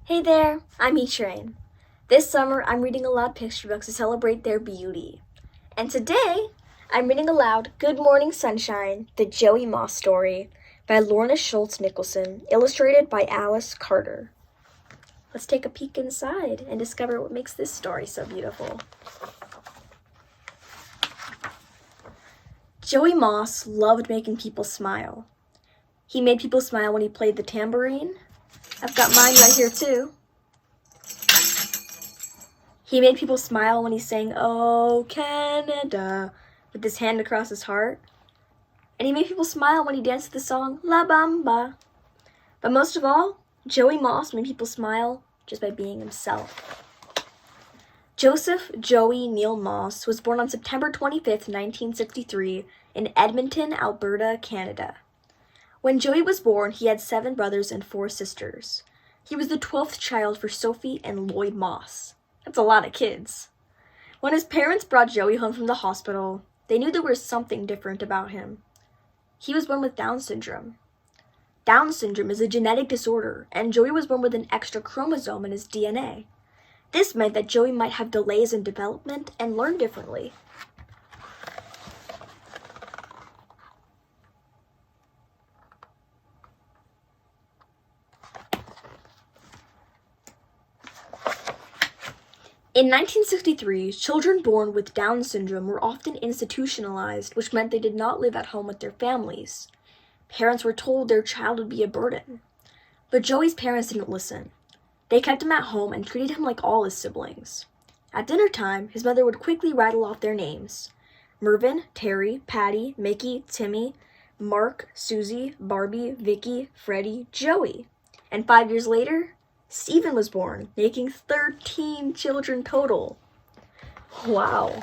Hey there, I'm E-Train. This summer, I'm reading aloud picture books to celebrate their beauty. And today, I'm reading aloud Good Morning Sunshine, the Joey Moss story by Lorna Schultz Nicholson, illustrated by Alice Carter. Let's take a peek inside and discover what makes this story so beautiful. Joey Moss loved making people smile. He made people smile when he played the tambourine. I've got mine right here too. He made people smile when he sang, "Oh, Canada," with his hand across his heart. And he made people smile when he danced to the song, La Bamba. But most of all, Joey Moss made people smile just by being himself. Joseph Joey Neil Moss was born on September 25th, 1963, in Edmonton, Alberta, Canada. When Joey was born, he had 7 brothers and 4 sisters. He was the 12th child for Sophie and Lloyd Moss. That's a lot of kids. When his parents brought Joey home from the hospital, they knew there was something different about him. He was born with Down syndrome. Down syndrome is a genetic disorder, and Joey was born with an extra chromosome in his DNA. This meant that Joey might have delays in development and learn differently. In 1963, children born with Down syndrome were often institutionalized, which meant they did not live at home with their families. Parents were told their child would be a burden. But Joey's parents didn't listen. They kept him at home and treated him like all his siblings. At dinner time, his mother would quickly rattle off their names: Mervyn, Terry, Patty, Mickey, Timmy, Mark, Susie, Barbie, Vicky, Freddie, Joey. And 5 years later, Stephen was born, making 13 children total. Wow.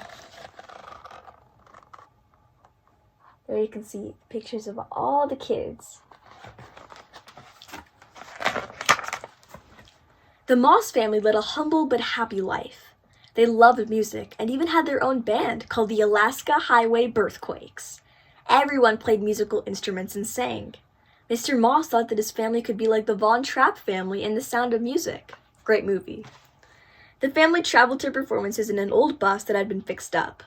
There you can see pictures of all the kids. The Moss family led a humble but happy life. They loved music and even had their own band called the Alaska Highway Birthquakes. Everyone played musical instruments and sang. Mr. Moss thought that his family could be like the Von Trapp family in The Sound of Music. Great movie. The family traveled to performances in an old bus that had been fixed up.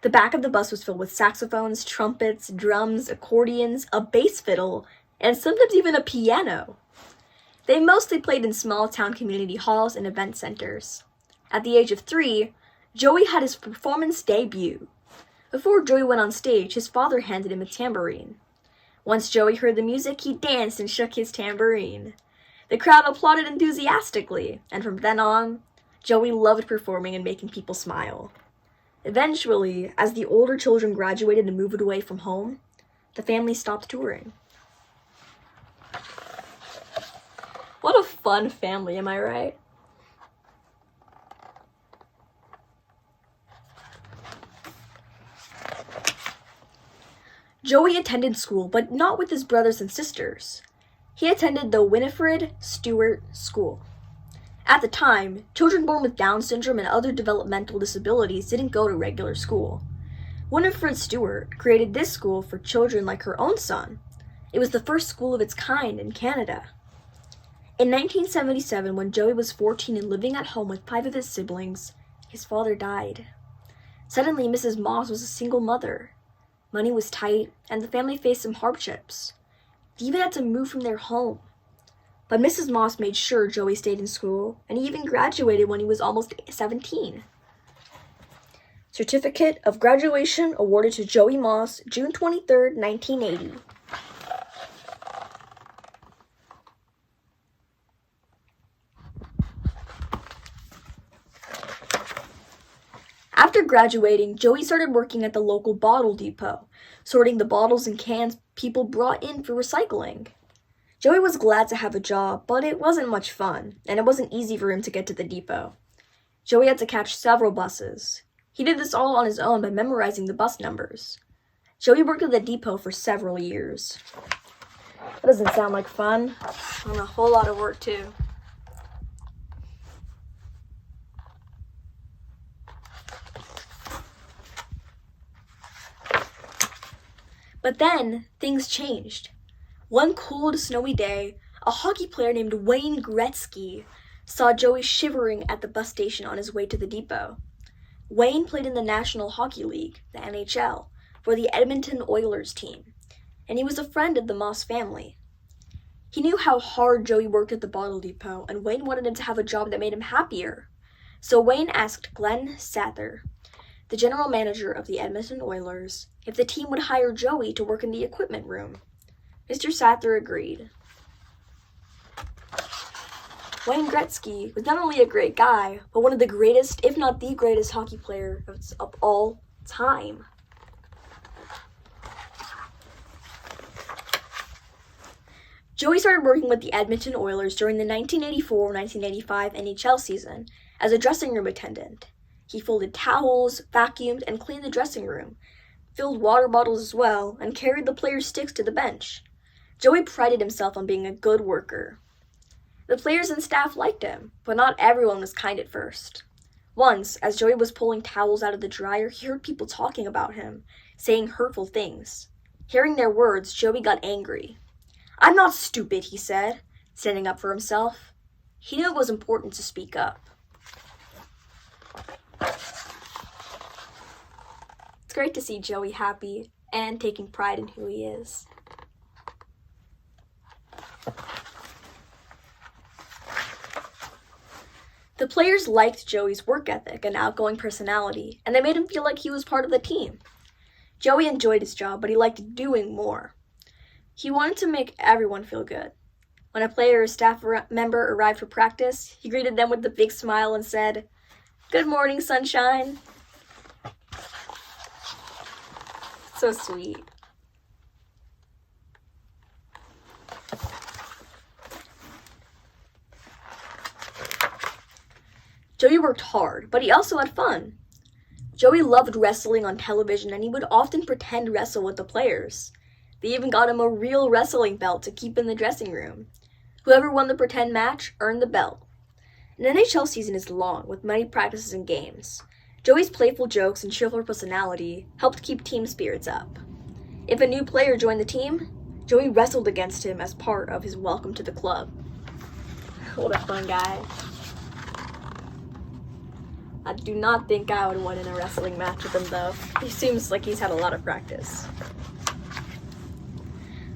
The back of the bus was filled with saxophones, trumpets, drums, accordions, a bass fiddle, and sometimes even a piano. They mostly played in small-town community halls and event centers. At the age of 3, Joey had his performance debut. Before Joey went on stage, his father handed him a tambourine. Once Joey heard the music, he danced and shook his tambourine. The crowd applauded enthusiastically, and from then on, Joey loved performing and making people smile. Eventually, as the older children graduated and moved away from home, the family stopped touring. What a fun family, am I right? Joey attended school, but not with his brothers and sisters. He attended the Winifred Stewart School. At the time, children born with Down syndrome and other developmental disabilities didn't go to regular school. Winifred Stewart created this school for children like her own son. It was the first school of its kind in Canada. In 1977, when Joey was 14 and living at home with 5 of his siblings, his father died. Suddenly, Mrs. Moss was a single mother. Money was tight, and the family faced some hardships. They even had to move from their home. But Mrs. Moss made sure Joey stayed in school, and he even graduated when he was almost 17. Certificate of Graduation awarded to Joey Moss, June 23, 1980. After graduating, Joey started working at the local bottle depot, sorting the bottles and cans people brought in for recycling. Joey was glad to have a job, but it wasn't much fun, and it wasn't easy for him to get to the depot. Joey had to catch several buses. He did this all on his own by memorizing the bus numbers. Joey worked at the depot for several years. That doesn't sound like fun. And a whole lot of work, too. But then, things changed. One cold, snowy day, a hockey player named Wayne Gretzky saw Joey shivering at the bus station on his way to the depot. Wayne played in the National Hockey League, the NHL, for the Edmonton Oilers team, and he was a friend of the Moss family. He knew how hard Joey worked at the bottle depot, and Wayne wanted him to have a job that made him happier. So Wayne asked Glenn Sather, the general manager of the Edmonton Oilers, if the team would hire Joey to work in the equipment room. Mr. Sather agreed. Wayne Gretzky was not only a great guy, but one of the greatest, if not the greatest, hockey player of all time. Joey started working with the Edmonton Oilers during the 1984-1985 NHL season as a dressing room attendant. He folded towels, vacuumed, and cleaned the dressing room, filled water bottles as well, and carried the players' sticks to the bench. Joey prided himself on being a good worker. The players and staff liked him, but not everyone was kind at first. Once, as Joey was pulling towels out of the dryer, he heard people talking about him, saying hurtful things. Hearing their words, Joey got angry. "I'm not stupid," he said, standing up for himself. He knew it was important to speak up. It's great to see Joey happy and taking pride in who he is. The players liked Joey's work ethic and outgoing personality, and they made him feel like he was part of the team. Joey enjoyed his job, but he liked doing more. He wanted to make everyone feel good. When a player or staff member arrived for practice, he greeted them with a big smile and said, "Good morning, sunshine." So sweet. Joey worked hard, but he also had fun. Joey loved wrestling on television, and he would often pretend wrestle with the players. They even got him a real wrestling belt to keep in the dressing room. Whoever won the pretend match earned the belt. An NHL season is long, with many practices and games. Joey's playful jokes and cheerful personality helped keep team spirits up. If a new player joined the team, Joey wrestled against him as part of his welcome to the club. What a fun guy. I do not think I would win in a wrestling match with him, though. He seems like he's had a lot of practice.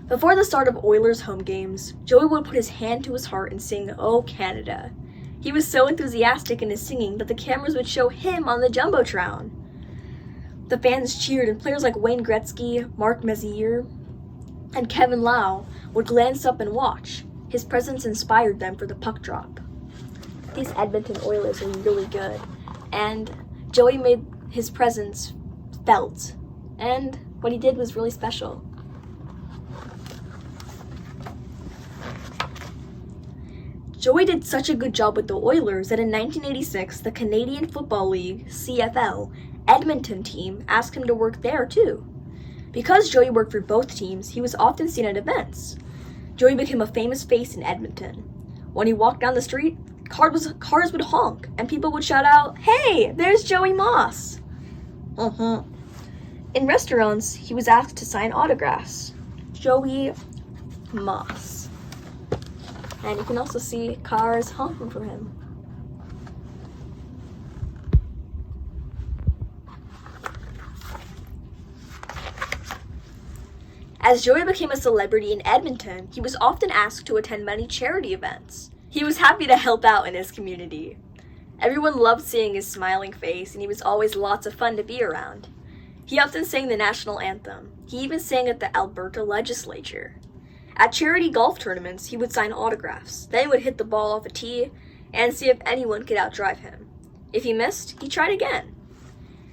Before the start of Oilers home games, Joey would put his hand to his heart and sing "Oh Canada." He was so enthusiastic in his singing that the cameras would show him on the Jumbotron. The fans cheered, and players like Wayne Gretzky, Mark Messier, and Kevin Lau would glance up and watch. His presence inspired them for the puck drop. These Edmonton Oilers are really good, and Joey made his presence felt, and what he did was really special. Joey did such a good job with the Oilers that in 1986, the Canadian Football League, CFL, Edmonton team asked him to work there too. Because Joey worked for both teams, he was often seen at events. Joey became a famous face in Edmonton. When he walked down the street, cars would honk, and people would shout out, "Hey, there's Joey Moss!" In restaurants, he was asked to sign autographs. Joey Moss. And you can also see cars honking for him. As Joey became a celebrity in Edmonton, he was often asked to attend many charity events. He was happy to help out in his community. Everyone loved seeing his smiling face, and he was always lots of fun to be around. He often sang the national anthem. He even sang at the Alberta legislature. At charity golf tournaments, he would sign autographs. Then he would hit the ball off a tee and see if anyone could outdrive him. If he missed, he tried again.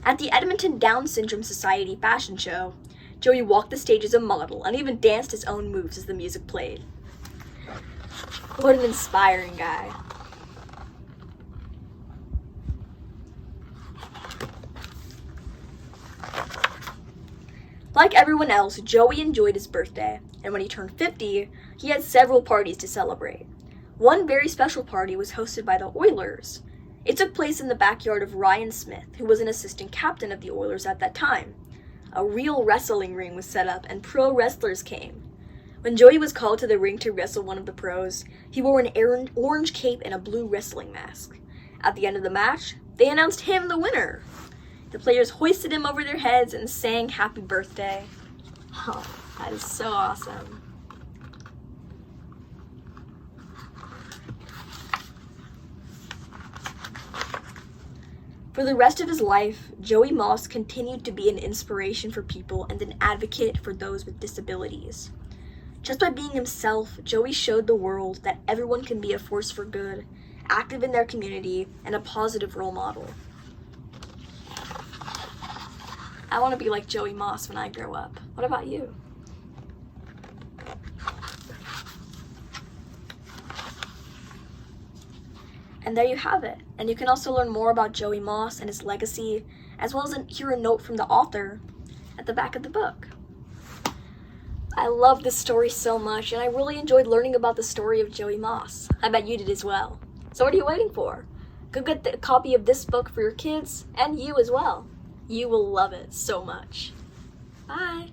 At the Edmonton Down Syndrome Society fashion show, Joey walked the stage as a model and even danced his own moves as the music played. What an inspiring guy. Like everyone else, Joey enjoyed his birthday, and when he turned 50, he had several parties to celebrate. One very special party was hosted by the Oilers. It took place in the backyard of Ryan Smith, who was an assistant captain of the Oilers at that time. A real wrestling ring was set up, and pro wrestlers came. When Joey was called to the ring to wrestle one of the pros, he wore an orange cape and a blue wrestling mask. At the end of the match, they announced him the winner. The players hoisted him over their heads and sang happy birthday. Oh, that is so awesome. For the rest of his life, Joey Moss continued to be an inspiration for people and an advocate for those with disabilities. Just by being himself, Joey showed the world that everyone can be a force for good, active in their community, and a positive role model. I want to be like Joey Moss when I grow up. What about you? And there you have it. And you can also learn more about Joey Moss and his legacy, as well as hear a note from the author at the back of the book. I love this story so much, and I really enjoyed learning about the story of Joey Moss. I bet you did as well. So what are you waiting for? Go get a copy of this book for your kids, and you as well. You will love it so much. Bye!